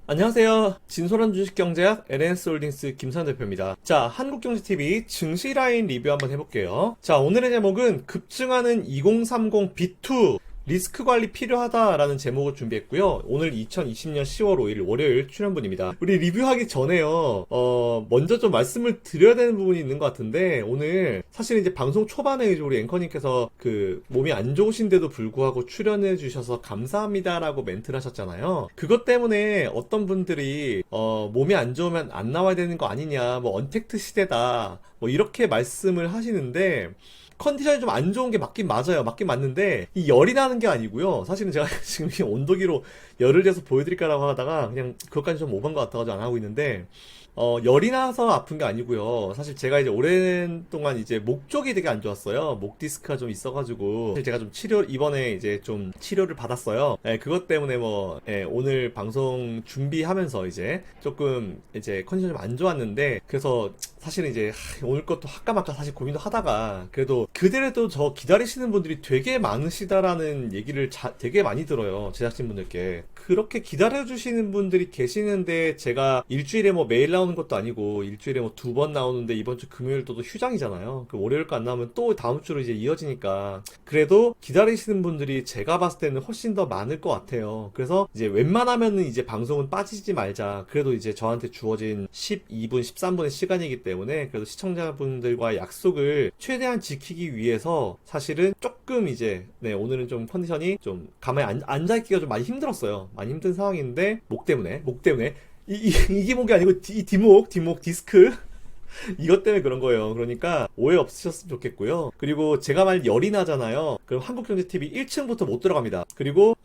안녕하세요. 진솔한 주식경제학 LNS홀딩스 김선 대표입니다. 자, 한국경제TV 증시라인 리뷰 한번 해볼게요. 자, 오늘의 제목은 급증하는 2030 B2 리스크 관리 필요하다라는 제목을 준비했고요. 오늘 2020년 10월 5일 월요일 출연분입니다. 우리 리뷰하기 전에요. 먼저 좀 말씀을 드려야 되는 부분이 있는 것 같은데, 오늘 사실 이제 방송 초반에 우리 앵커님께서 몸이 안 좋으신데도 불구하고 출연해 주셔서 감사합니다라고 멘트를 하셨잖아요. 그것 때문에 어떤 분들이 몸이 안 좋으면 안 나와야 되는 거 아니냐, 뭐 언택트 시대다, 뭐 이렇게 말씀을 하시는데, 컨디션이 좀 안 좋은 게 맞긴 맞아요. 맞긴 맞는데 이 열이 나는 게 아니고요. 사실은 제가 지금 이 온도계로 열을 재서 보여드릴까라고 하다가 그냥 그것까지 좀 오반 것 같아가지고 안 하고 있는데, 열이 나서 아픈 게 아니고요. 사실 제가 이제 오랜 동안 이제 목 쪽이 되게 안 좋았어요. 목 디스크가 좀 있어가지고 사실 제가 좀 이번에 이제 좀 치료를 받았어요. 예, 그것 때문에 뭐 오늘 방송 준비하면서 이제 조금 이제 컨디션이 좀 안 좋았는데, 그래서 사실은 이제 오늘 것도 할까 말까 사실 고민도 하다가, 그래도 그대로도 저 기다리시는 분들이 되게 많으시다라는 얘기를 되게 많이 들어요. 제작진분들께. 그렇게 기다려주시는 분들이 계시는데, 제가 일주일에 뭐 매일 나오는 것도 아니고 일주일에 뭐 2번 나오는데 이번 주 금요일도 또 휴장이잖아요. 그 월요일 거 안 나오면 또 다음 주로 이제 이어지니까, 그래도 기다리시는 분들이 제가 봤을 때는 훨씬 더 많을 것 같아요. 그래서 이제 웬만하면은 이제 방송은 빠지지 말자. 그래도 이제 저한테 주어진 12분, 13분의 시간이기 때문에 그래도 시청자분들과 약속을 최대한 지키기 위해서 사실은 조금 이제 오늘은 좀 컨디션이 좀 가만히 앉아있기가 좀 많이 힘들었어요. 많이 힘든 상황인데 목 때문에 이게 목이 아니고 이 뒷목 디스크 이것 때문에 그런 거예요. 그러니까 오해 없으셨으면 좋겠고요. 그리고 제가 만약 열이 나잖아요. 그럼 한국경제TV 1층부터 못 들어갑니다. 그리고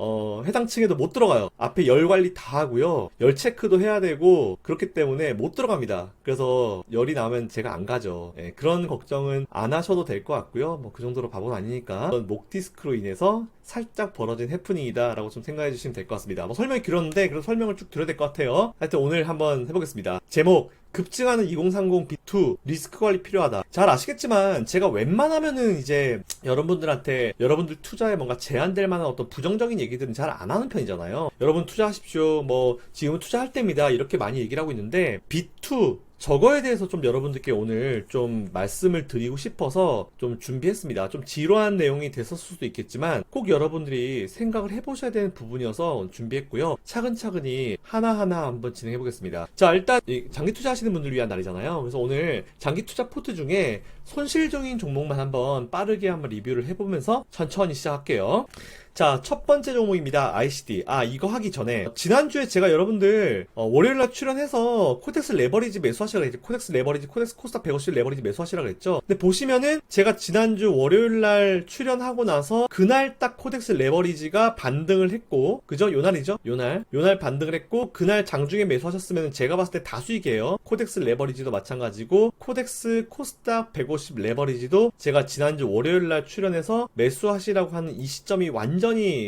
해당 층에도 못 들어가요. 앞에 열 관리 다 하고요. 열 체크도 해야 되고 그렇기 때문에 못 들어갑니다. 그래서 열이 나면 제가 안 가죠. 그런 걱정은 안 하셔도 될 것 같고요. 뭐 그 정도로 바보는 아니니까. 목 디스크로 인해서 살짝 벌어진 해프닝이다 라고 좀 생각해 주시면 될 것 같습니다. 뭐 설명이 길었는데 그래도 설명을 쭉 드려야 될 것 같아요. 하여튼 오늘 한번 해보겠습니다. 제목, 급증하는 2030 B2 리스크 관리 필요하다. 잘 아시겠지만 제가 웬만하면은 이제 여러분들한테 여러분들 투자에 뭔가 제한될 만한 어떤 부정적인 얘기들은 잘 안 하는 편이잖아요. 여러분 투자하십시오, 뭐 지금은 투자할 때입니다, 이렇게 많이 얘기를 하고 있는데, B2 저거에 대해서 좀 여러분들께 오늘 좀 말씀을 드리고 싶어서 좀 준비했습니다. 좀 지루한 내용이 됐을 수도 있겠지만 꼭 여러분들이 생각을 해보셔야 되는 부분이어서 준비했고요. 차근차근히 하나하나 한번 진행해 보겠습니다. 자, 일단 장기 투자하시는 분들을 위한 날이잖아요. 그래서 오늘 장기 투자 포트 중에 손실 중인 종목만 한번 빠르게 한번 리뷰를 해보면서 천천히 시작할게요. 자, 첫 번째 종목입니다. ICD. 이거 하기 전에 지난주에 제가 여러분들 월요일날 출연해서 코덱스 레버리지 매수하시라고 했죠. 코덱스 레버리지, 코덱스 코스닥 150 레버리지 매수하시라고 했죠. 근데 보시면은 제가 지난주 월요일날 출연하고 나서 그날 딱 코덱스 레버리지가 반등을 했고, 그죠? 요날이죠? 요날 반등을 했고, 그날 장중에 매수하셨으면 제가 봤을 때 다 수익이에요. 코덱스 레버리지도 마찬가지고, 코덱스 코스닥 150 레버리지도 제가 지난주 월요일날 출연해서 매수하시라고 하는 이 시점이 완전히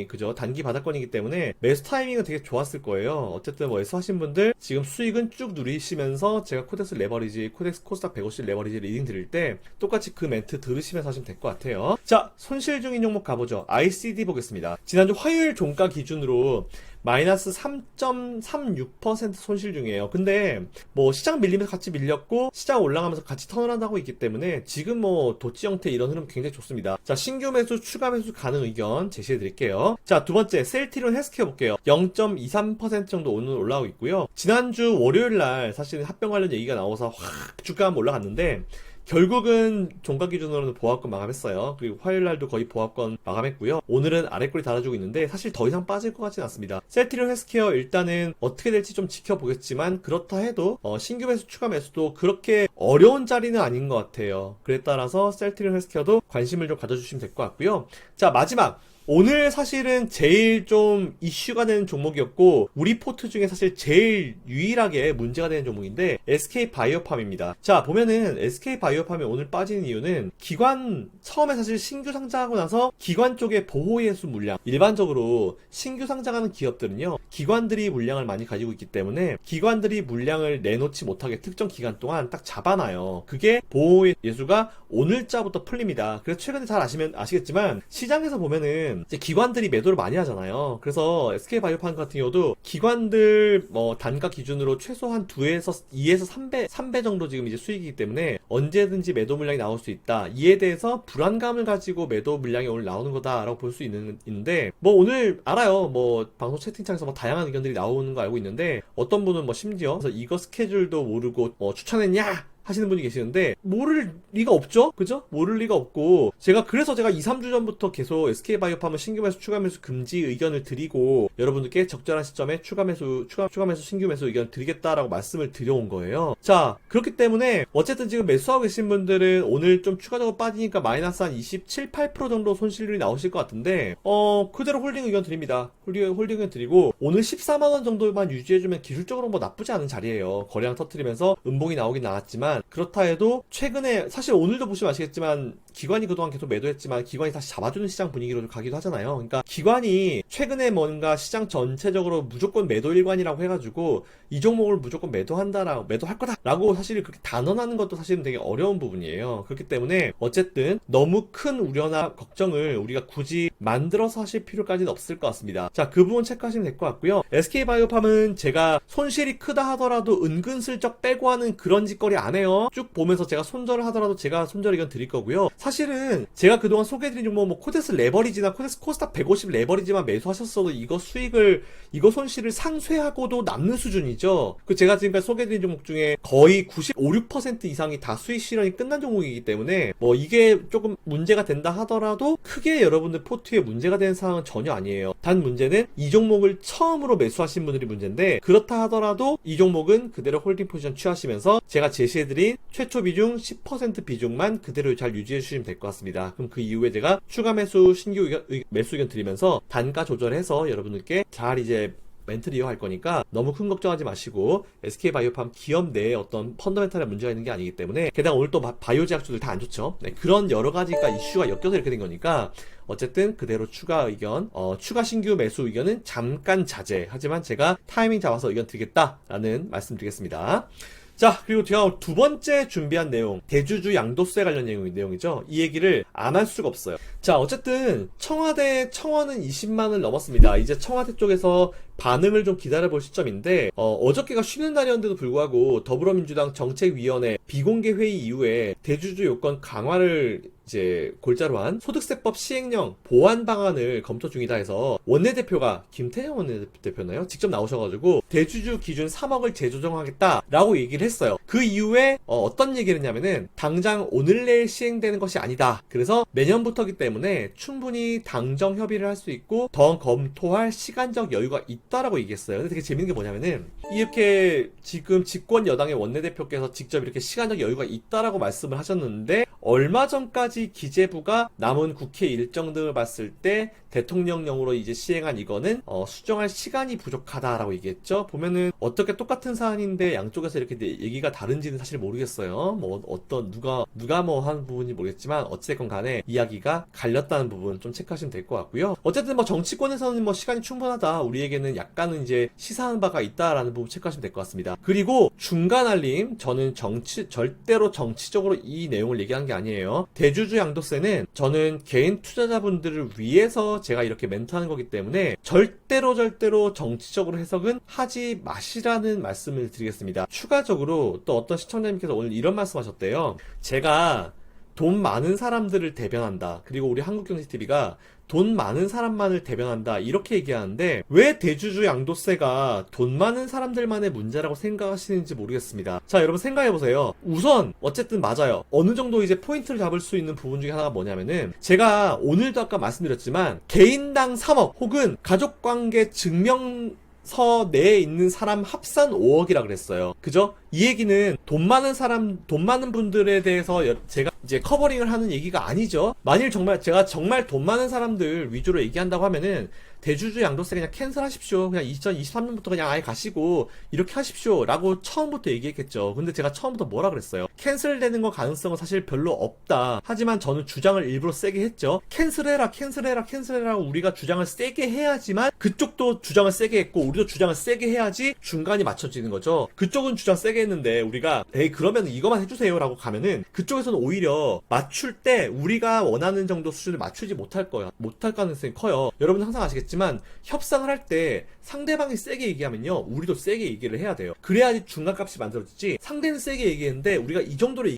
그죠, 단기 바닥권이기 때문에 매수 타이밍은 되게 좋았을 거예요. 어쨌든 뭐 매수하신 분들 지금 수익은 쭉 누리시면서 제가 코덱스 레버리지, 코덱스 코스닥 150 레버리지 리딩 드릴 때 똑같이 그 멘트 들으시면서 하시면 될 것 같아요. 자, 손실 중인 종목 가보죠. ICD 보겠습니다. 지난주 화요일 종가 기준으로 마이너스 3.36% 손실 중이에요. 근데 뭐 시장 밀리면서 같이 밀렸고 시장 올라가면서 같이 턴을한다고 있기 때문에 지금 뭐 도치 형태 이런 흐름 굉장히 좋습니다. 자, 신규 매수, 추가 매수 가능 의견 제시해 드릴게요. 자, 두 번째 셀트리온 헬스케어 볼게요. 0.23% 정도 오늘 올라오고 있고요. 지난주 월요일 날 사실 합병 관련 얘기가 나와서 확 주가 한번 올라갔는데, 결국은 종가 기준으로는 보합권 마감했어요. 그리고 화요일날도 거의 보합권 마감했고요. 오늘은 아래꼬리 달아주고 있는데 사실 더 이상 빠질 것 같진 않습니다. 셀트리온 헬스케어 일단은 어떻게 될지 좀 지켜보겠지만, 그렇다 해도 신규 매수, 추가 매수도 그렇게 어려운 자리는 아닌 것 같아요. 그에 따라서 셀트리온 헬스케어도 관심을 좀 가져주시면 될 것 같고요. 자, 마지막 오늘 사실은 제일 좀 이슈가 되는 종목이었고 우리 포트 중에 사실 제일 유일하게 문제가 되는 종목인데 SK바이오팜입니다. 자, 보면은 SK바이오팜 SK바이오팜이 오늘 빠지는 이유는 기관 처음에 사실 신규 상장하고 나서 기관 쪽의 보호예수 물량, 일반적으로 신규 상장하는 기업들은요 기관들이 물량을 많이 가지고 있기 때문에 기관들이 물량을 내놓지 못하게 특정 기간 동안 딱 잡아놔요. 그게 보호예수가 오늘자부터 풀립니다. 그래서 최근에 잘 아시겠지만 시장에서 보면은 이제 기관들이 매도를 많이 하잖아요. 그래서 SK바이오팜 같은 경우도 기관들 단가 기준으로 최소한 2에서 3배 정도 지금 이제 수익이기 때문에 언제든지 매도 물량이 나올 수 있다. 이에 대해서 불안감을 가지고 매도 물량이 오늘 나오는 거다라고 볼 수 있는데 오늘 알아요. 방송 채팅창에서 다양한 의견들이 나오는 거 알고 있는데 어떤 분은 심지어 그래서 이거 스케줄도 모르고 추천했냐? 하시는 분이 계시는데 모를 리가 없죠? 그죠? 모를 리가 없고 그래서 제가 2, 3주 전부터 계속 SK바이오팜은 신규 매수, 추가 매수 금지 의견을 드리고 여러분들께 적절한 시점에 추가 매수, 신규 매수 의견을 드리겠다라고 말씀을 드려온 거예요. 자, 그렇기 때문에 어쨌든 지금 매수하고 계신 분들은 오늘 좀 추가적으로 빠지니까 마이너스 한 27, 8% 정도 손실률이 나오실 것 같은데 그대로 홀딩 의견 드립니다. 홀딩 의견 드리고 오늘 14만원 정도만 유지해주면 기술적으로 나쁘지 않은 자리예요. 거래량 터트리면서 음봉이 나오긴 나왔지만 그렇다 해도 최근에 사실 오늘도 보시면 아시겠지만 기관이 그동안 계속 매도했지만 기관이 다시 잡아주는 시장 분위기로 가기도 하잖아요. 그러니까 기관이 최근에 뭔가 시장 전체적으로 무조건 매도 일관이라고 해가지고 이 종목을 무조건 매도할 거다라고 사실 그렇게 단언하는 것도 사실은 되게 어려운 부분이에요. 그렇기 때문에 어쨌든 너무 큰 우려나 걱정을 우리가 굳이 만들어서 하실 필요까지는 없을 것 같습니다. 자, 그 부분 체크하시면 될 것 같고요. SK바이오팜은 제가 손실이 크다 하더라도 은근슬쩍 빼고 하는 그런 짓거리 안 해요. 쭉 보면서 제가 손절을 하더라도 제가 손절 의견 드릴 거고요. 사실은 제가 그동안 소개해드린 종목 코덱스 레버리지나 코스닥 150 레버리지만 매수하셨어도 이거 손실을 상쇄하고도 남는 수준이죠. 제가 지금까지 소개해드린 종목 중에 거의 95, 6% 이상이 다 수익 실현이 끝난 종목이기 때문에 이게 조금 문제가 된다 하더라도 크게 여러분들 포트에 문제가 되는 상황은 전혀 아니에요. 단 문제는 이 종목을 처음으로 매수하신 분들이 문제인데 그렇다 하더라도 이 종목은 그대로 홀딩 포지션 취하시면서 제가 제시해드린 최초 비중 10% 비중만 그대로 잘 유지해 주시면 될 것 같습니다. 그럼 그 이후에 제가 추가 매수, 신규 매수 의견 드리면서 단가 조절해서 여러분들께 잘 이제 멘트를 이어갈 거니까 너무 큰 걱정하지 마시고 SK바이오팜 기업 내에 어떤 펀더멘탈에 문제가 있는 게 아니기 때문에 게다가 오늘 또 바이오 제약주들 다 안 좋죠. 네, 그런 여러 가지가 이슈가 엮여서 이렇게 된 거니까 어쨌든 그대로 추가 의견, 추가 신규 매수 의견은 잠깐 자제. 하지만 제가 타이밍 잡아서 의견 드리겠다라는 말씀 드리겠습니다. 자, 그리고 제가 두 번째 준비한 내용, 대주주 양도세 관련 내용이죠. 이 얘기를 안 할 수가 없어요. 자, 어쨌든 청와대 청원은 20만을 넘었습니다. 이제 청와대 쪽에서 반응을 좀 기다려볼 시점인데 어저께가 쉬는 날이었는데도 불구하고 더불어민주당 정책위원회 비공개 회의 이후에 대주주 요건 강화를 이제 골자로 한 소득세법 시행령 보완 방안을 검토 중이다 해서 원내대표가 김태형 원내대표나요? 직접 나오셔가지고 대주주 기준 3억을 재조정하겠다라고 얘기를 했어요. 그 이후에 어떤 얘기를 했냐면은 당장 오늘 내일 시행되는 것이 아니다. 그래서 내년부터기 때문에 충분히 당정 협의를 할 수 있고 더 검토할 시간적 여유가 있다라고 얘기했어요. 근데 되게 재밌는 게 뭐냐면은 이렇게 지금 집권 여당의 원내대표께서 직접 이렇게 시간적 여유가 있다라고 말씀을 하셨는데 얼마 전까지 기재부가 남은 국회 일정 등을 봤을 때 대통령령으로 이제 시행한 이거는 수정할 시간이 부족하다라고 얘기했죠. 보면은 어떻게 똑같은 사안인데 양쪽에서 이렇게 얘기가 다른지는 사실 모르겠어요. 누가 뭐 한 부분인지 모르겠지만 어찌됐건 간에 이야기가 갈렸다는 부분 좀 체크하시면 될 것 같고요. 어쨌든 정치권에서는 시간이 충분하다. 우리에게는 약간은 이제 시사하는 바가 있다라는 부분 체크하시면 될 것 같습니다. 그리고 중간 알림, 저는 절대로 정치적으로 이 내용을 얘기한 게 아니에요. 대주주 양도세는 저는 개인 투자자분들을 위해서 제가 이렇게 멘트하는 거기 때문에 절대로 정치적으로 해석은 하지 마시라는 말씀을 드리겠습니다. 추가적으로 또 어떤 시청자님께서 오늘 이런 말씀하셨대요. 제가 돈 많은 사람들을 대변한다. 그리고 우리 한국경제TV가 돈 많은 사람만을 대변한다. 이렇게 얘기하는데 왜 대주주 양도세가 돈 많은 사람들만의 문제라고 생각하시는지 모르겠습니다. 자, 여러분 생각해보세요. 우선 어쨌든 맞아요. 어느 정도 이제 포인트를 잡을 수 있는 부분 중에 하나가 뭐냐면은 제가 오늘도 아까 말씀드렸지만 개인당 3억 혹은 가족관계 증명서 내에 있는 사람 합산 5억이라 그랬어요. 그죠? 이 얘기는 돈 많은 분들에 대해서 제가 이제 커버링을 하는 얘기가 아니죠. 만일 제가 정말 돈 많은 사람들 위주로 얘기한다고 하면은 대주주 양도세 그냥 캔슬하십시오. 그냥 2023년부터 그냥 아예 가시고 이렇게 하십시오. 라고 처음부터 얘기했겠죠. 근데 제가 처음부터 뭐라 그랬어요? 캔슬되는 거 가능성은 사실 별로 없다. 하지만 저는 주장을 일부러 세게 했죠. 캔슬해라 우리가 주장을 세게 해야지만 그쪽도 주장을 세게 했고 우리도 주장을 세게 해야지 중간이 맞춰지는 거죠. 그쪽은 주장 세게 했는데 우리가 에이 그러면 이거만 해주세요 라고 가면은 그쪽에서는 오히려 맞출 때 우리가 원하는 정도 수준을 맞추지 못할 가능성이 커요. 여러분 항상 아시겠지만 협상을 할 때 상대방이 세게 얘기하면요 우리도 세게 얘기를 해야 돼요. 그래야지 중간값이 만들어지지. 상대는 세게 얘기했는데 우리가 이 정도로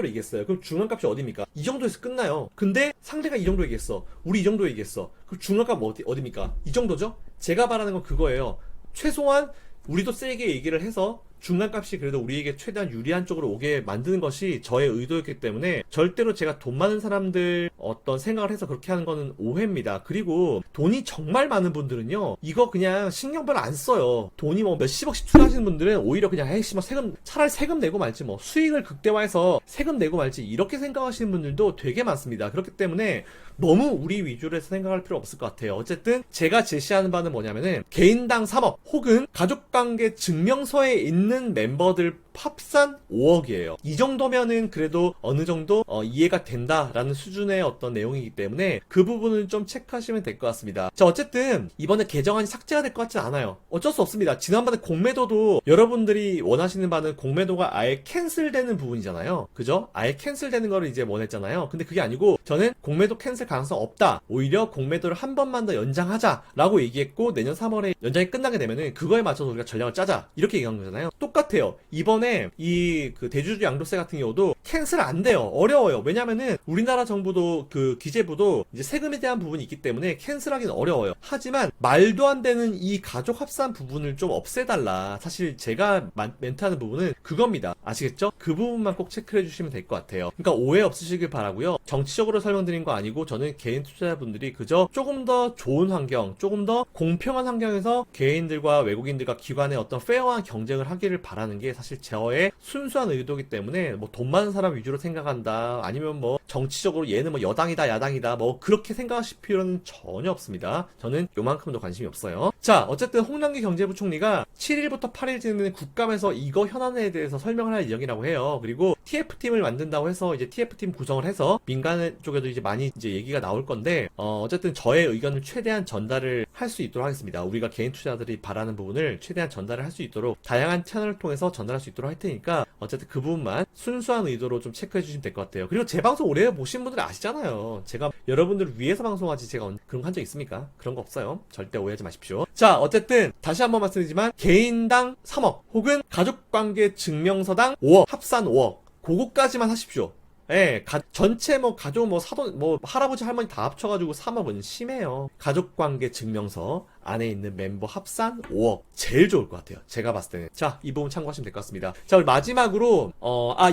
얘기했어요. 그럼 중간값이 어디입니까? 이 정도에서 끝나요. 근데 상대가 이 정도 얘기했어. 우리 이 정도 얘기했어. 그럼 중간값 어디입니까? 이 정도죠? 제가 바라는 건 그거예요. 최소한 우리도 세게 얘기를 해서 중간값이 그래도 우리에게 최대한 유리한 쪽으로 오게 만드는 것이 저의 의도였기 때문에 절대로 제가 돈 많은 사람들 어떤 생각을 해서 그렇게 하는 거는 오해입니다. 그리고 돈이 정말 많은 분들은요 이거 그냥 신경 별로 안 써요. 돈이 뭐 몇십억씩 투자하시는 분들은 오히려 그냥 에이씨 뭐 차라리 세금 내고 말지 뭐 수익을 극대화해서 세금 내고 말지 이렇게 생각하시는 분들도 되게 많습니다. 그렇기 때문에 너무 우리 위주로 해서 생각할 필요 없을 것 같아요. 어쨌든 제가 제시하는 바는 뭐냐면은 개인당 3억 혹은 가족관계 증명서에 있는 멤버들 합산 5억이에요. 이 정도면은 그래도 어느 정도 이해가 된다라는 수준의 어떤 내용이기 때문에 그 부분은 좀 체크하시면 될 것 같습니다. 자, 어쨌든 이번에 개정안이 삭제가 될 것 같진 않아요. 어쩔 수 없습니다. 지난번에 공매도도 여러분들이 원하시는 바는 공매도가 아예 캔슬되는 부분이잖아요. 그죠? 아예 캔슬되는 거를 이제 원했잖아요. 근데 그게 아니고 저는 공매도 캔슬 가능성 없다. 오히려 공매도를 한 번만 더 연장하자라고 얘기했고 내년 3월에 연장이 끝나게 되면은 그거에 맞춰서 우리가 전략을 짜자. 이렇게 얘기한 거잖아요. 똑같아요. 이번에 이 그 대주주 양도세 같은 경우도 캔슬 안 돼요. 어려워요. 왜냐면은 우리나라 정부도 그 기재부도 이제 세금에 대한 부분이 있기 때문에 캔슬하기는 어려워요. 하지만 말도 안 되는 이 가족 합산 부분을 좀 없애달라. 사실 제가 멘트하는 부분은 그겁니다. 아시겠죠? 그 부분만 꼭 체크해 주시면 될 것 같아요. 그러니까 오해 없으시길 바라고요. 정치적으로 설명드린 거 아니고 저는 개인 투자자분들이 그저 조금 더 좋은 환경, 조금 더 공평한 환경에서 개인들과 외국인들과 기관의 어떤 페어한 경쟁을 하기를 바라는 게 사실 저의 순수한 의도이기 때문에 뭐 돈 많은 사람 위주로 생각한다 아니면 뭐 정치적으로 얘는 뭐 여당이다 야당이다 뭐 그렇게 생각하실 필요는 전혀 없습니다. 저는 요만큼도 관심이 없어요. 자, 어쨌든 홍남기 경제부총리가 7일부터 8일쯤에는 국감에서 이거 현안에 대해서 설명을 할 예정이라고 해요. 그리고 TF팀을 만든다고 해서 이제 TF팀 구성을 해서 민간 쪽에도 이제 많이 이제 얘기가 나올 건데 어쨌든 저의 의견을 최대한 전달을 할 수 있도록 하겠습니다. 우리가 개인 투자자들이 바라는 부분을 최대한 전달을 할 수 있도록 다양한 채널을 통해서 전달할 수 있도록 할 테니까 어쨌든 그 부분만 순수한 의도로 좀 체크해 주시면 될 것 같아요. 그리고 제 방송 오래 보신 분들 아시잖아요. 제가 여러분들을 위해서 방송하지 제가 그런 거 한 적 있습니까? 그런 거 없어요. 절대 오해하지 마십시오. 자, 어쨌든 다시 한번 말씀드리지만 개인당 3억 혹은 가족관계 증명서당 5억 합산 5억 그거까지만 하십시오. 예, 전체 뭐 가족 뭐 사돈 뭐 할아버지 할머니 다 합쳐가지고 3억은 심해요. 가족관계 증명서 안에 있는 멤버 합산 5억 제일 좋을 것 같아요. 제가 봤을 때는. 자, 이 부분 참고하시면 될 것 같습니다. 자, 우리 마지막으로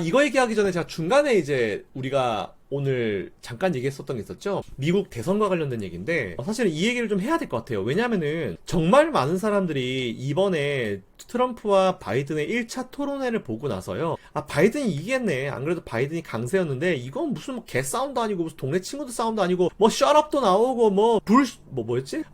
이거 얘기하기 전에 제가 중간에 이제 우리가 오늘 잠깐 얘기했었던 게 있었죠. 미국 대선과 관련된 얘기인데 사실은 이 얘기를 좀 해야 될 것 같아요. 왜냐면은 정말 많은 사람들이 이번에 트럼프와 바이든의 1차 토론회를 보고 나서요. 바이든이 이기겠네. 안 그래도 바이든이 강세였는데 이건 무슨 뭐 개싸움도 아니고 무슨 동네 친구들 싸움도 아니고 뭐 셧업도 나오고 뭐였지?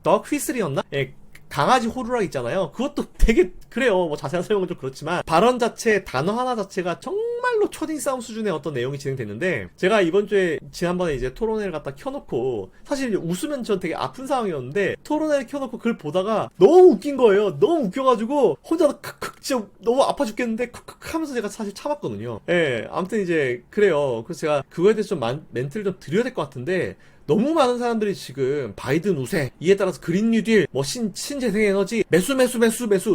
덕 휘슬이었나? 예. 강아지 호루라기 있잖아요. 그것도 되게 그래요. 뭐 자세한 설명은 좀 그렇지만 발언 자체 단어 하나 자체가 정말로 초딩 싸움 수준의 어떤 내용이 진행됐는데 제가 이번 주에 지난번에 이제 토론회를 갖다 켜놓고 사실 웃으면 전 되게 아픈 상황이었는데 토론회를 켜놓고 그걸 보다가 너무 웃긴 거예요. 너무 웃겨가지고 혼자서 크크 진짜 너무 아파 죽겠는데 크크 하면서 제가 사실 참았거든요. 예, 아무튼 이제 그래요. 그래서 제가 그거에 대해서 좀 멘트를 좀 드려야 될 것 같은데 너무 많은 사람들이 지금 바이든 우세, 이에 따라서 그린 뉴딜, 뭐 신재생에너지, 매수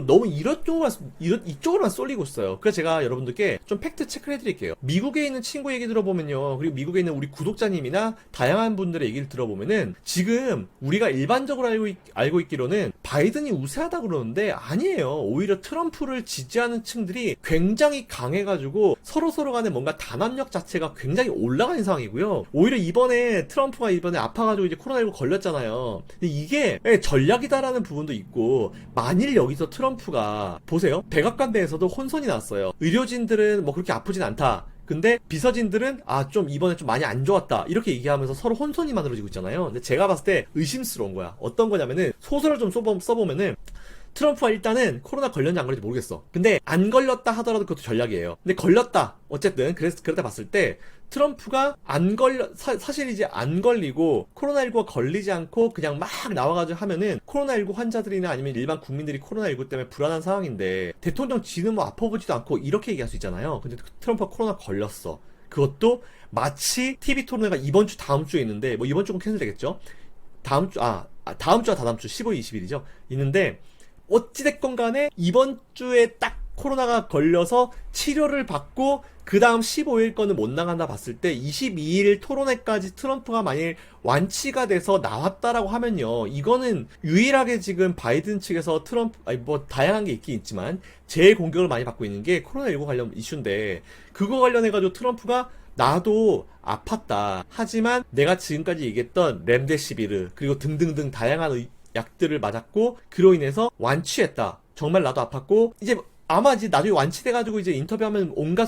너무 이쪽으로만 쏠리고 있어요. 그래서 제가 여러분들께 좀 팩트 체크를 해드릴게요. 미국에 있는 친구 얘기 들어보면요, 그리고 미국에 있는 우리 구독자님이나 다양한 분들의 얘기를 들어보면은 지금 우리가 일반적으로 알고 있기로는 바이든이 우세하다 그러는데 아니에요. 오히려 트럼프를 지지하는 층들이 굉장히 강해가지고 서로 간에 뭔가 단합력 자체가 굉장히 올라가는 상황이고요. 오히려 이번에 트럼프가 이번에 아파가지고 이제 코로나19 걸렸잖아요. 근데 이게 전략이다라는 부분도 있고, 만일 여기서 트럼프가 보세요. 백악관내에서도 혼선이 났어요. 의료진들은 뭐 그렇게 아프진 않다. 근데 비서진들은 좀 이번에 좀 많이 안 좋았다 이렇게 얘기하면서 서로 혼선이 만들어지고 있잖아요. 근데 제가 봤을 때 의심스러운 거야. 어떤 거냐면은 소설을 좀 써보면은 트럼프가 일단은 코로나 걸렸는지 안 걸렸는지 모르겠어. 근데 안 걸렸다 하더라도 그것도 전략이에요. 근데 걸렸다. 어쨌든 그러다 봤을 때 트럼프가 사실 이제 안 걸리고 코로나19가 걸리지 않고 그냥 막 나와가지고 하면은 코로나19 환자들이나 아니면 일반 국민들이 코로나19 때문에 불안한 상황인데 대통령 지는 뭐 아파보지도 않고 이렇게 얘기할 수 있잖아요. 근데 트럼프가 코로나 걸렸어. 그것도 마치 TV 토론회가 이번 주 다음 주에 있는데 뭐 이번 주는 캔슬되겠죠. 다음 주와 다다음 주 15일 20일이죠. 있는데 어찌됐건 간에 이번 주에 딱 코로나가 걸려서 치료를 받고 그 다음 15일 거는 못 나간다 봤을 때 22일 토론회까지 트럼프가 만일 완치가 돼서 나왔다라고 하면요. 이거는 유일하게 지금 바이든 측에서 뭐 다양한 게 있긴 있지만 제일 공격을 많이 받고 있는 게 코로나19 관련 이슈인데 그거 관련해가지고 트럼프가 나도 아팠다. 하지만 내가 지금까지 얘기했던 렘데시비르 그리고 등등등 다양한 약들을 맞았고 그로 인해서 완치했다. 정말 나도 아팠고 이제 아마 이제 나중에 완치돼가지고 이제 인터뷰하면 온갖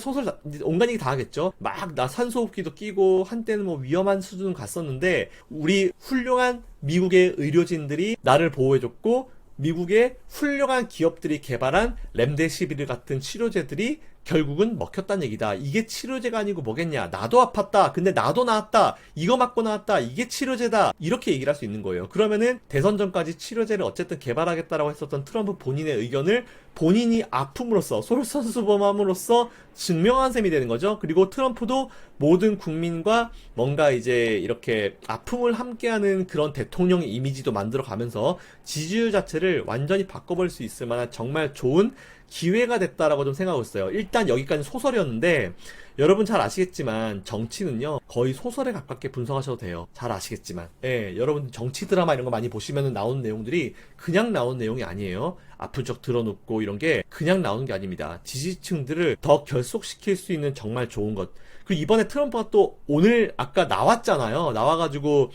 얘기 다 하겠죠. 막 나 산소호흡기도 끼고 한때는 뭐 위험한 수준 갔었는데 우리 훌륭한 미국의 의료진들이 나를 보호해줬고 미국의 훌륭한 기업들이 개발한 렘데시비르 같은 치료제들이 결국은 먹혔다는 얘기다. 이게 치료제가 아니고 뭐겠냐. 나도 아팠다. 근데 나도 나았다. 이거 맞고 나왔다. 이게 치료제다. 이렇게 얘기를 할 수 있는 거예요. 그러면은 대선 전까지 치료제를 어쨌든 개발하겠다라고 했었던 트럼프 본인의 의견을 본인이 아픔으로써 솔선수범함으로써 증명한 셈이 되는 거죠. 그리고 트럼프도 모든 국민과 뭔가 이제 이렇게 아픔을 함께하는 그런 대통령의 이미지도 만들어가면서 지지율 자체를 완전히 바꿔버릴 수 있을 만한 정말 좋은 기회가 됐다라고 좀 생각하고 있어요. 일단 여기까지 소설이었는데 여러분 잘 아시겠지만 정치는요 거의 소설에 가깝게 분석하셔도 돼요. 잘 아시겠지만 여러분 정치 드라마 이런 거 많이 보시면 나오는 내용들이 그냥 나오는 내용이 아니에요. 아픈 척 드러눕고 이런 게 그냥 나오는 게 아닙니다. 지지층들을 더 결속시킬 수 있는 정말 좋은 것. 그리고 이번에 트럼프가 또 오늘 아까 나왔잖아요. 나와가지고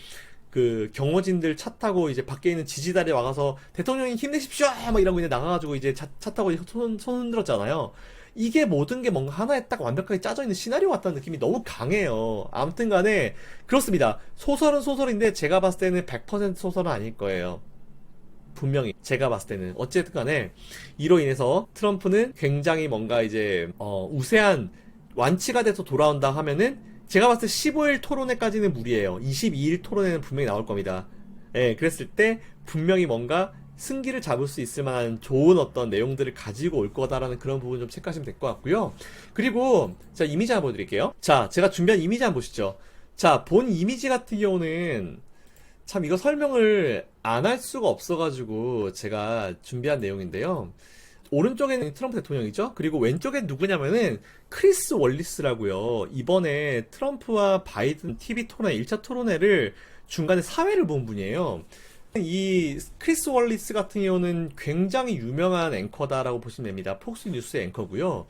그 경호진들 차 타고 이제 밖에 있는 지지단에 와가서 대통령님 힘내십시오 막 이러고 이제 나가가지고 이제 차 타고 손 흔들었잖아요. 이게 모든 게 뭔가 하나에 딱 완벽하게 짜져 있는 시나리오 같다는 느낌이 너무 강해요. 아무튼 간에 그렇습니다. 소설은 소설인데 제가 봤을 때는 100% 소설은 아닐 거예요. 분명히 제가 봤을 때는 어쨌든 간에 이로 인해서 트럼프는 굉장히 뭔가 이제 우세한 완치가 돼서 돌아온다 하면은 제가 봤을 때 15일 토론회까지는 무리예요. 22일 토론회는 분명히 나올 겁니다. 그랬을 때 분명히 뭔가 승기를 잡을 수 있을 만한 좋은 어떤 내용들을 가지고 올 거다라는 그런 부분 좀 체크하시면 될 것 같고요. 그리고 자 이미지 한번 보여드릴게요. 자 제가 준비한 이미지 한번 보시죠. 자 본 이미지 같은 경우는 참 이거 설명을 안 할 수가 없어가지고 제가 준비한 내용인데요. 오른쪽에는 트럼프 대통령이죠. 그리고 왼쪽엔 누구냐면은 크리스 월리스라고요. 이번에 트럼프와 바이든 TV 토론회 1차 토론회를 중간에 사회를 본 분이에요. 이 크리스 월리스 같은 경우는 굉장히 유명한 앵커다라고 보시면 됩니다. 폭스 뉴스의 앵커고요.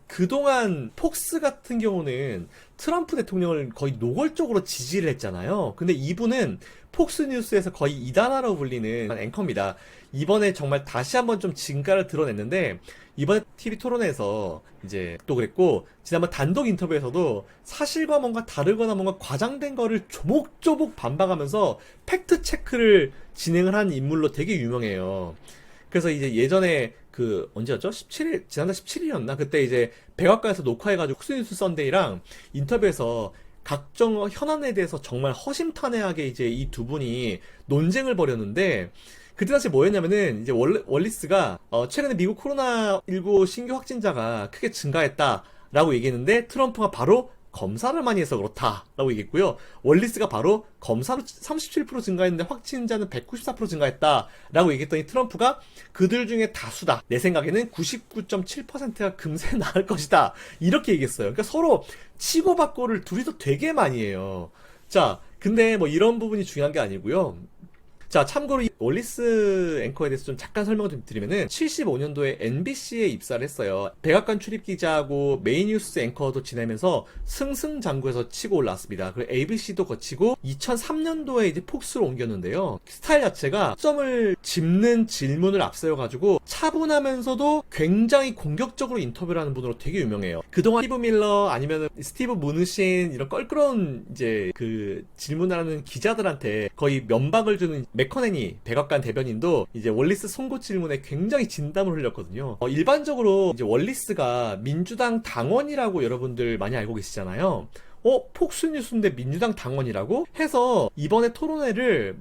그동안 폭스 같은 경우는 트럼프 대통령을 거의 노골적으로 지지를 했잖아요. 근데 이분은 폭스뉴스에서 거의 이단화로 불리는 앵커입니다. 이번에 정말 다시 한번 좀 진가를 드러냈는데 이번에 TV 토론에서 이제 또 그랬고 지난번 단독 인터뷰에서도 사실과 뭔가 다르거나 뭔가 과장된 거를 조목조목 반박하면서 팩트 체크를 진행을 한 인물로 되게 유명해요. 그래서 이제 예전에 그 언제였죠? 17일 지난달 17일이었나? 그때 이제 백악관에서 녹화해가지고 폭스뉴스 썬데이랑 인터뷰에서 각종 현안에 대해서 정말 허심탄회하게 이제 이 두 분이 논쟁을 벌였는데 그때 당시 뭐였냐면은 이제 월리스가 최근에 미국 코로나19 신규 확진자가 크게 증가했다라고 얘기했는데 트럼프가 바로 검사를 많이 해서 그렇다라고 얘기했고요. 월리스가 바로 검사로 37% 증가했는데 확진자는 194% 증가했다라고 얘기했더니 트럼프가 그들 중에 다수다. 내 생각에는 99.7%가 금세 나을 것이다. 이렇게 얘기했어요. 그러니까 서로 치고받고를 둘이서 되게 많이 해요. 자, 근데 뭐 이런 부분이 중요한 게 아니고요. 자, 참고로 이 월리스 앵커에 대해서 좀 잠깐 설명을 좀 드리면은 75년도에 MBC에 입사를 했어요. 백악관 출입 기자하고 메인 뉴스 앵커도 지내면서 승승장구해서 치고 올라왔습니다. 그리고 ABC도 거치고 2003년도에 이제 폭스로 옮겼는데요. 스타일 자체가 점을 짚는 질문을 앞세워가지고 차분하면서도 굉장히 공격적으로 인터뷰를 하는 분으로 되게 유명해요. 그동안 스티브 밀러 아니면 스티브 무누신 이런 껄끄러운 이제 그 질문하는 기자들한테 거의 면박을 주는 맥커네니 백악관 대변인도 이제 월리스 송곳 질문에 굉장히 진담을 흘렸거든요. 일반적으로 이제 월리스가 민주당 당원이라고 여러분들 많이 알고 계시잖아요. 폭스뉴스인데 민주당 당원이라고? 해서 이번에 토론회를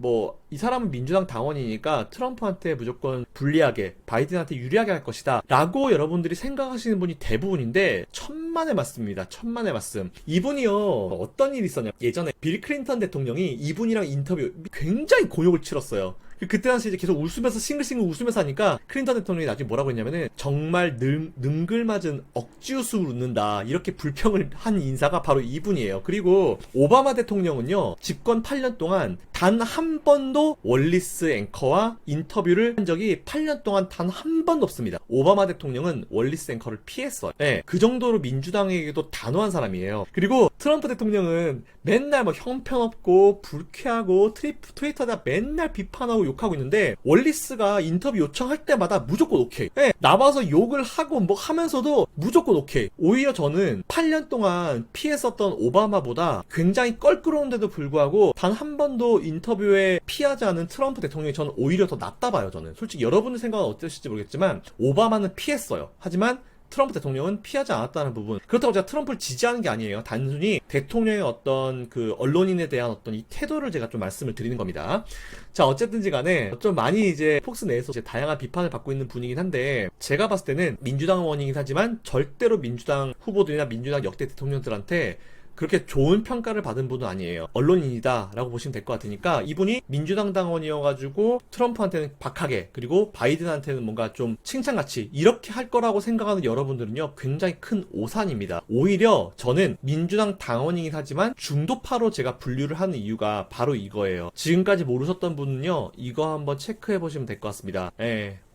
이 사람은 민주당 당원이니까 트럼프한테 무조건 불리하게 바이든한테 유리하게 할 것이다 라고 여러분들이 생각하시는 분이 대부분인데 천만의 맞습니다. 천만의 말씀. 이분이요 어떤 일이 있었냐, 예전에 빌 클린턴 대통령이 이분이랑 인터뷰 굉장히 곤욕을 치렀어요. 그때 당시 이제 계속 웃으면서 싱글싱글 웃으면서 하니까 클린턴 대통령이 나중에 뭐라고 했냐면은 정말 능글맞은 억지 웃음을 웃는다 이렇게 불평을 한 인사가 바로 이분이에요. 그리고 오바마 대통령은요 집권 8년 동안 단 한 번도 월리스 앵커와 인터뷰를 한 적이 8년 동안 단 한 번도 없습니다. 오바마 대통령은 월리스 앵커를 피했어요. 네, 그 정도로 민주당에게도 단호한 사람이에요. 그리고 트럼프 대통령은 맨날 형편없고 불쾌하고 트위터에다 맨날 비판하고 욕하고 있는데 월리스가 인터뷰 요청할 때마다 무조건 오케이. 네, 나와서 욕을 하고 하면서도 무조건 오케이. 오히려 저는 8년 동안 피했었던 오바마보다 굉장히 껄끄러운데도 불구하고 단 한 번도 인터뷰에 피하지 않은 트럼프 대통령이 저는 오히려 더 낫다 봐요. 저는 솔직히 여러분의 생각은 어떠실지 모르겠지만 오바마는 피했어요. 하지만 트럼프 대통령은 피하지 않았다는 부분. 그렇다고 제가 트럼프를 지지하는 게 아니에요. 단순히 대통령의 어떤 그 언론인에 대한 어떤 이 태도를 제가 좀 말씀을 드리는 겁니다. 자, 어쨌든지 간에 좀 많이 이제 폭스 내에서 이제 다양한 비판을 받고 있는 분이긴 한데 제가 봤을 때는 민주당 의원이긴 하지만 절대로 민주당 후보들이나 민주당 역대 대통령들한테 그렇게 좋은 평가를 받은 분은 아니에요. 언론인이다 라고 보시면 될 것 같으니까 이분이 민주당 당원이어가지고 트럼프한테는 박하게 그리고 바이든한테는 뭔가 좀 칭찬같이 이렇게 할 거라고 생각하는 여러분들은요 굉장히 큰 오산입니다. 오히려 저는 민주당 당원이긴 하지만 중도파로 제가 분류를 하는 이유가 바로 이거예요. 지금까지 모르셨던 분은요 이거 한번 체크해 보시면 될 것 같습니다.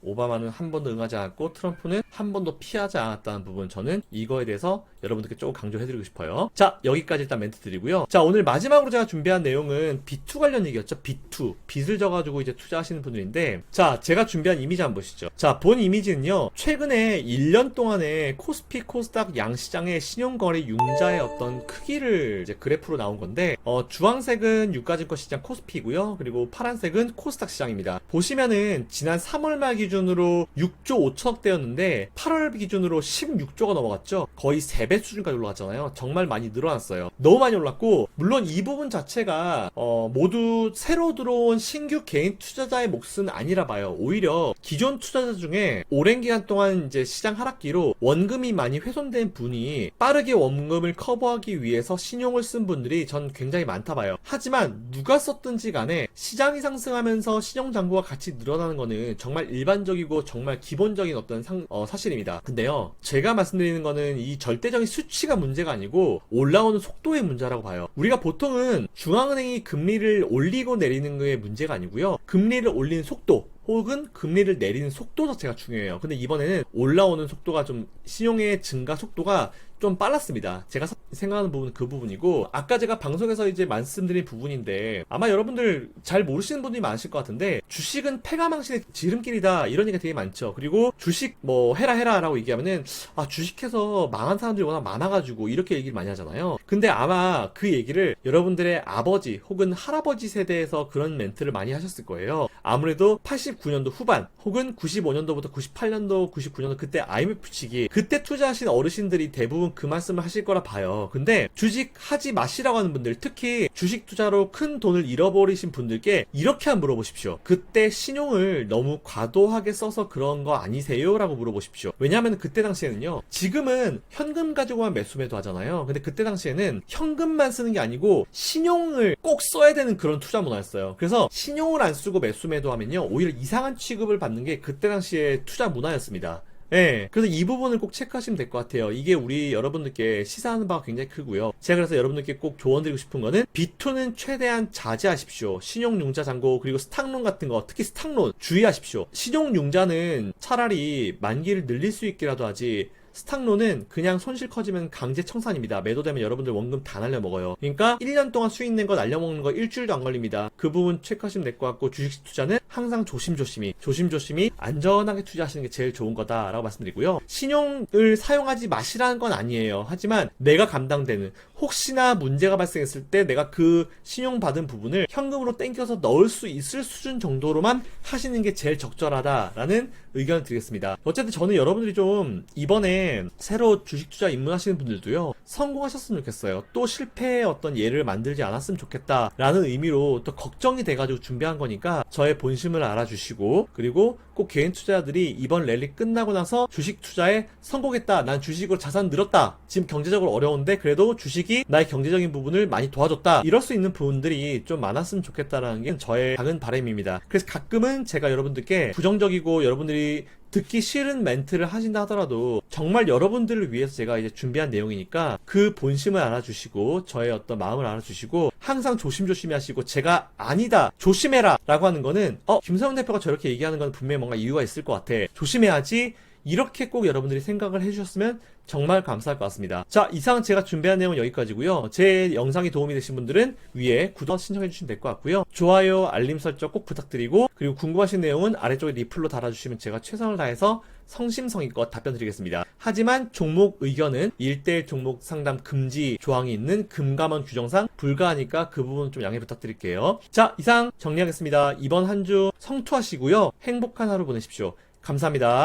오바마는 한 번도 응하지 않았고 트럼프는 한 번도 피하지 않았다는 부분, 저는 이거에 대해서 여러분들께 조금 강조해드리고 싶어요. 자, 여기까지 일단 멘트 드리고요. 자, 오늘 마지막으로 제가 준비한 내용은 B2 관련 얘기였죠. B2 빚을 져가지고 이제 투자하시는 분들인데, 자, 제가 준비한 이미지 한번 보시죠. 자, 본 이미지는요 최근에 1년 동안에 코스피 코스닥 양시장의 신용거래 융자의 어떤 크기를 이제 그래프로 나온 건데, 주황색은 유가증권 시장 코스피고요, 그리고 파란색은 코스닥 시장입니다. 보시면은 지난 3월 말 기준으로 6조 5천억 대였는데 8월 기준으로 16조가 넘어갔죠. 거의 3배 수준까지 올라갔잖아요. 정말 많이 늘어났어요. 너무 많이 올랐고, 물론 이 부분 자체가 모두 새로 들어온 신규 개인 투자자의 몫은 아니라 봐요. 오히려 기존 투자자 중에 오랜 기간 동안 이제 시장 하락기로 원금이 많이 훼손된 분이 빠르게 원금을 커버하기 위해서 신용을 쓴 분들이 전 굉장히 많다 봐요. 하지만 누가 썼든지 간에 시장이 상승하면서 신용 잔고가 같이 늘어나는 거는 정말 일반적이고 정말 기본적인 어떤 사실입니다. 근데요, 제가 말씀드리는 거는 이 절대적인 수치가 문제가 아니고 올라오는 속도의 문제라고 봐요. 우리가 보통은 중앙은행이 금리를 올리고 내리는 게 문제가 아니고요, 금리를 올리는 속도 혹은 금리를 내리는 속도 자체가 중요해요. 근데 이번에는 올라오는 속도가 좀, 신용의 증가 속도가 좀 빨랐습니다. 제가 생각하는 부분은 그 부분이고, 아까 제가 방송에서 이제 말씀드린 부분인데 아마 여러분들 잘 모르시는 분들이 많으실 것 같은데, 주식은 패가망신의 지름길이다 이런 얘기가 되게 많죠. 그리고 주식 해라 라고 얘기하면은 주식해서 망한 사람들이 워낙 많아가지고 이렇게 얘기를 많이 하잖아요. 근데 아마 그 얘기를 여러분들의 아버지 혹은 할아버지 세대에서 그런 멘트를 많이 하셨을 거예요. 아무래도 89년도 후반 혹은 95년도부터 98년도 99년도 그때 IMF 시기, 그때 투자하신 어르신들이 대부분 그 말씀을 하실 거라 봐요. 근데 주식 하지 마시라고 하는 분들, 특히 주식 투자로 큰 돈을 잃어버리신 분들께 이렇게 한번 물어보십시오. 그때 신용을 너무 과도하게 써서 그런 거 아니세요? 라고 물어보십시오. 왜냐하면 그때 당시에는요, 지금은 현금 가지고만 매수매도 하잖아요. 근데 그때 당시에는 현금만 쓰는 게 아니고 신용을 꼭 써야 되는 그런 투자 문화였어요. 그래서 신용을 안 쓰고 매수매도 하면요 오히려 이상한 취급을 받는 게 그때 당시에 투자 문화였습니다. 예, 그래서 이 부분을 꼭 체크하시면 될 것 같아요. 이게 우리 여러분들께 시사하는 바가 굉장히 크고요. 제가 그래서 여러분들께 꼭 조언드리고 싶은 거는 B2는 최대한 자제하십시오. 신용융자 잔고 그리고 스탁론 같은 거, 특히 스탁론 주의하십시오. 신용융자는 차라리 만기를 늘릴 수 있기라도 하지, 스탁론은 그냥 손실 커지면 강제 청산입니다. 매도되면 여러분들 원금 다 날려먹어요. 그러니까 1년 동안 수익 낸 거 날려먹는 거 일주일도 안 걸립니다. 그 부분 체크하시면 될 것 같고, 주식 투자는 항상 조심조심히 안전하게 투자하시는 게 제일 좋은 거다라고 말씀드리고요. 신용을 사용하지 마시라는 건 아니에요. 하지만 내가 감당되는, 혹시나 문제가 발생했을 때 내가 그 신용받은 부분을 현금으로 땡겨서 넣을 수 있을 수준 정도로만 하시는 게 제일 적절하다라는 의견을 드리겠습니다. 어쨌든 저는 여러분들이 좀 이번에 새로 주식 투자 입문하시는 분들도요, 성공하셨으면 좋겠어요. 또 실패의 어떤 예를 만들지 않았으면 좋겠다라는 의미로 또 걱정이 돼가지고 준비한 거니까 저의 본심을 알아주시고, 그리고 꼭 개인 투자자들이 이번 랠리 끝나고 나서 주식 투자에 성공했다, 난 주식으로 자산 늘었다, 지금 경제적으로 어려운데 그래도 주식이 나의 경제적인 부분을 많이 도와줬다, 이럴 수 있는 부분들이 좀 많았으면 좋겠다라는 게 저의 작은 바람입니다. 그래서 가끔은 제가 여러분들께 부정적이고 여러분들이 듣기 싫은 멘트를 하신다 하더라도 정말 여러분들을 위해서 제가 이제 준비한 내용이니까 그 본심을 알아주시고 저의 어떤 마음을 알아주시고 항상 조심조심히 하시고, 제가 아니다 조심해라 라고 하는 거는 김성훈 대표가 저렇게 얘기하는 건 분명히 뭔가 이유가 있을 것 같아, 조심해야지, 이렇게 꼭 여러분들이 생각을 해주셨으면 정말 감사할 것 같습니다. 자, 이상 제가 준비한 내용은 여기까지고요. 제 영상이 도움이 되신 분들은 위에 구독 신청해 주시면 될 것 같고요. 좋아요, 알림 설정 꼭 부탁드리고, 그리고 궁금하신 내용은 아래쪽에 리플로 달아주시면 제가 최선을 다해서 성심성의껏 답변 드리겠습니다. 하지만 종목 의견은 1대1 종목 상담 금지 조항이 있는 금감원 규정상 불가하니까 그 부분 좀 양해 부탁드릴게요. 자, 이상 정리하겠습니다. 이번 한 주 성투하시고요. 행복한 하루 보내십시오. 감사합니다.